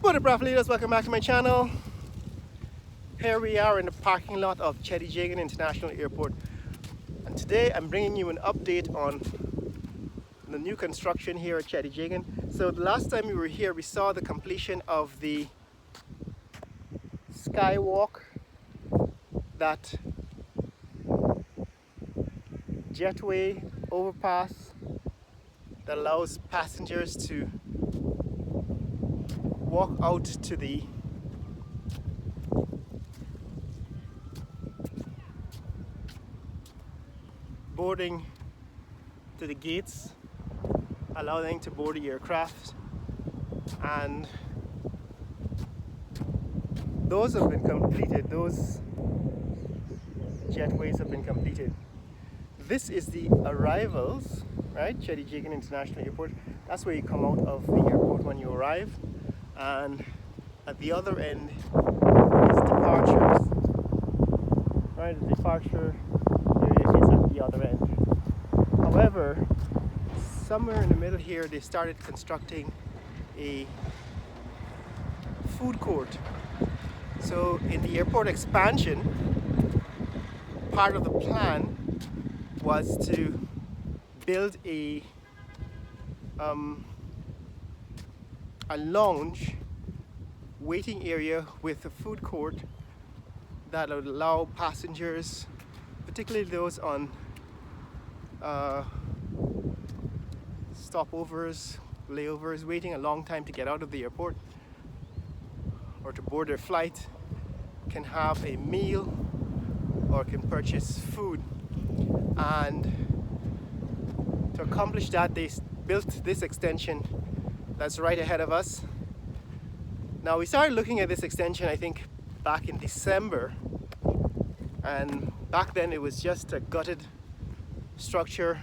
What up, Raf leaders? Welcome back to my channel. Here we are in the parking lot of Cheddi Jagan International Airport, and today I'm bringing you an update on the new construction here at Cheddi Jagan. So the last time we were here, we saw the completion of the skywalk, that jetway overpass that allows passengers to walk out to the boarding to the gates, allowing to board the aircraft, and those have been completed. Those jetways have been completed. This is the arrivals, right? Cheddi Jagan International Airport. That's where you come out of the airport when you arrive, and at the other end is departures. Right, the departure area is at the other end. However, somewhere in the middle here, they started constructing a food court. So in the airport expansion, part of the plan was to build a lounge waiting area with a food court that would allow passengers, particularly those on stopovers, layovers, waiting a long time to get out of the airport or to board their flight, can have a meal or can purchase food. And to accomplish that, they built this extension that's right ahead of us. Now, we started looking at this extension, I think, back in December, and back then it was just a gutted structure.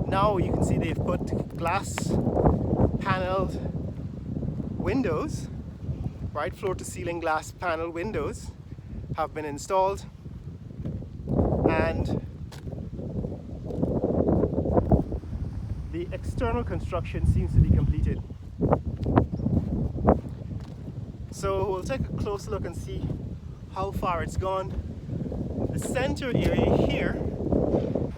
Now you can see they've put glass paneled windows, right? Floor to ceiling glass panel windows have been installed, and the external construction seems to be completed. So we'll take a close look and see how far it's gone. The center area here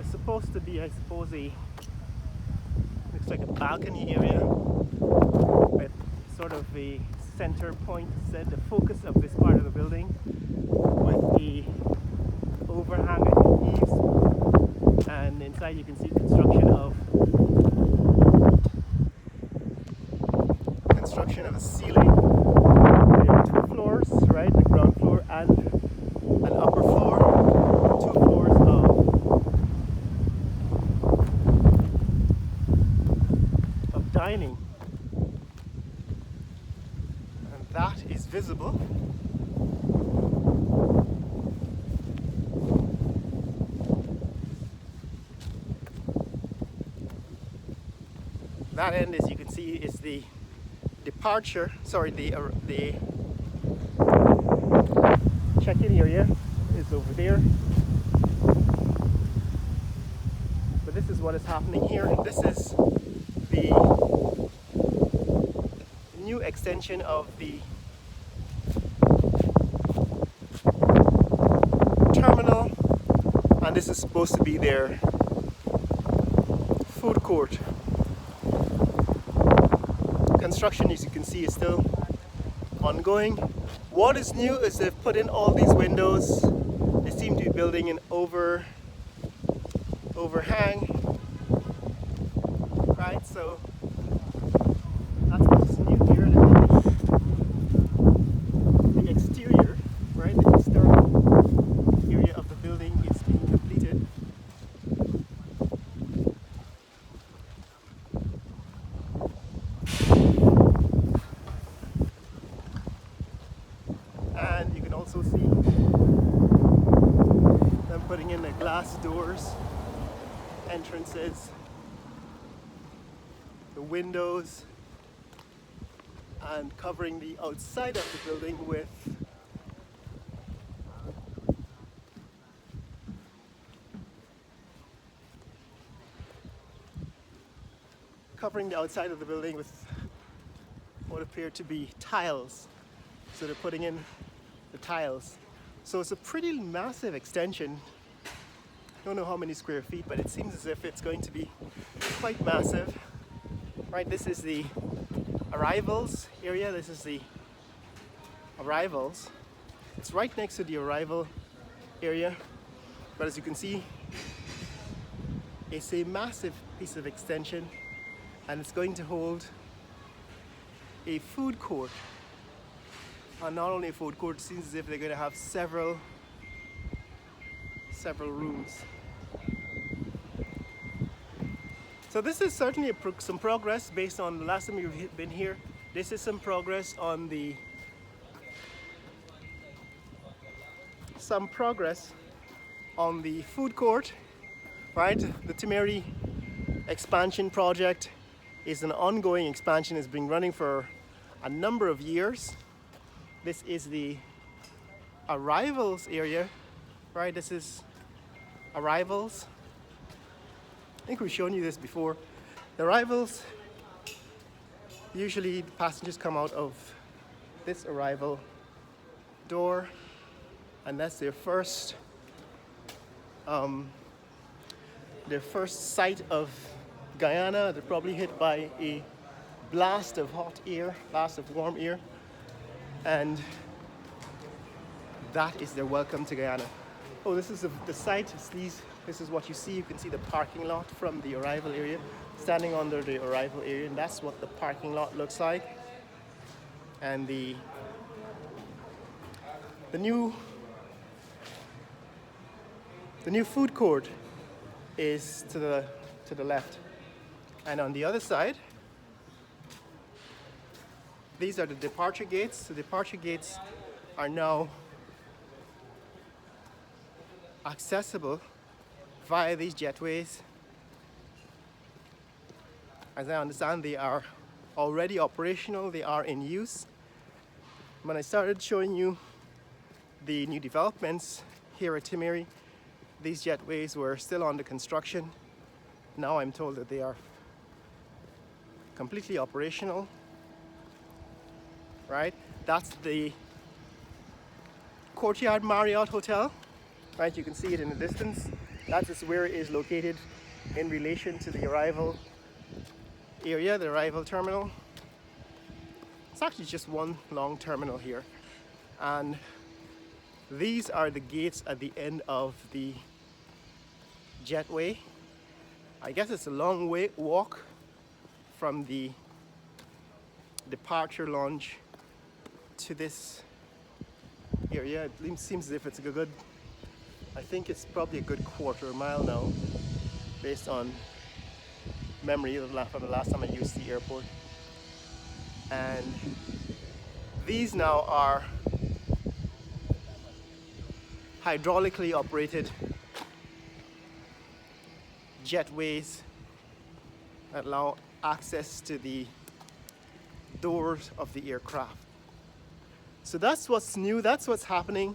is supposed to be, I suppose, looks like a balcony area with sort of a center point, the focus of this part of the building, with the overhang at the eaves, and inside you can see construction of a ceiling. There are two floors, right? The ground floor and an upper floor, two floors of dining, and that is visible. That end, as you can see, is the departure, the check-in area is over there. But this is what is happening here, and this is the new extension of the terminal, and this is supposed to be their food court. Construction, as you can see, is still ongoing. What is new is they've put in all these windows. They seem to be building an overhang, right? So that's what's new here. The exterior, right? The external area of the building is being completed. And you can also see them putting in the glass doors, entrances, the windows, and covering the outside of the building with what appear to be tiles. So they're putting in the tiles. So it's a pretty massive extension. Don't know how many square feet, but it seems as if it's going to be quite massive. Right, this is the arrivals area. This is the arrivals. It's right next to the arrival area, but as you can see, it's a massive piece of extension, and it's going to hold a food court. And not only a food court, it seems as if they're going to have several rooms. So this is certainly some progress based on the last time you've been here. This is some progress on the food court, right? The Timeri expansion project is an ongoing expansion. It's been running for a number of years. This is the arrivals area, right? This is arrivals. I think we've shown you this before. The arrivals, usually the passengers come out of this arrival door, and that's their first sight of Guyana. They're probably hit by a blast of hot air, blast of warm air, and that is their welcome to Guyana. Oh, this is the site. This is what you see. You can see the parking lot from the arrival area, standing under the arrival area, and that's what the parking lot looks like. And the new food court is to the left, and on the other side, these are the departure gates. The departure gates are now accessible via these jetways. As I understand, they are already operational, they are in use. When I started showing you the new developments here at Timeri, these jetways were still under construction. Now I'm told that they are completely operational. Right? That's the Courtyard Marriott Hotel. Right? You can see it in the distance. That is where it is located in relation to the arrival area, the arrival terminal. It's actually just one long terminal here. And these are the gates at the end of the jetway. I guess it's a long walk from the departure lounge to this area. It seems as if it's a good, I think it's probably a good quarter mile now, based on memory from the last time I used the airport. And these now are hydraulically operated jetways that allow access to the doors of the aircraft. So that's what's new, that's what's happening.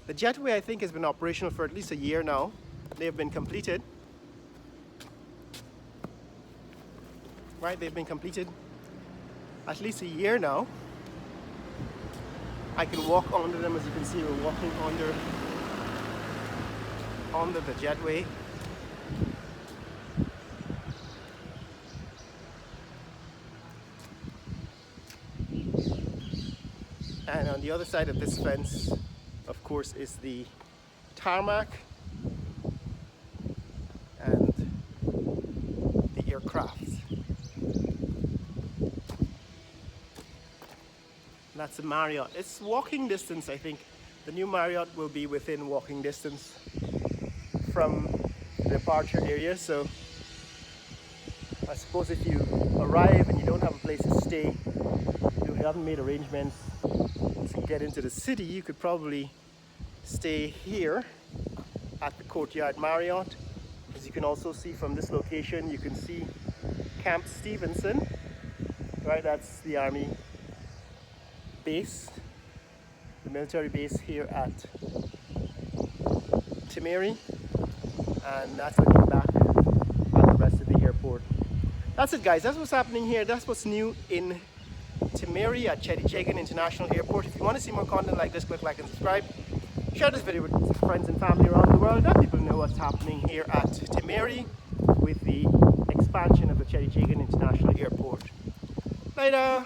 The jetway, I think, has been operational for at least a year now. They have been completed. Right, they've been completed at least a year now. I can walk under them. As you can see, we're walking under the jetway. And on the other side of this fence, of course, is the tarmac and the aircraft. That's a Marriott. It's walking distance, I think. The new Marriott will be within walking distance from the departure area. So I suppose if you arrive and you don't have a place to stay, you haven't made arrangements to get into the city, you could probably stay here at the Courtyard Marriott. As you can also see from this location, you can see Camp Stevenson, right? That's the Army base, the military base here at Timeri, and that's looking back at the rest of the airport. That's it, guys. That's what's happening here. That's what's new in Timeri at Cheddi Jagan International Airport. If you want to see more content like this, click like and subscribe. Share this video with friends and family around the world. Let people know what's happening here at Timeri with the expansion of the Cheddi Jagan International Airport. Later!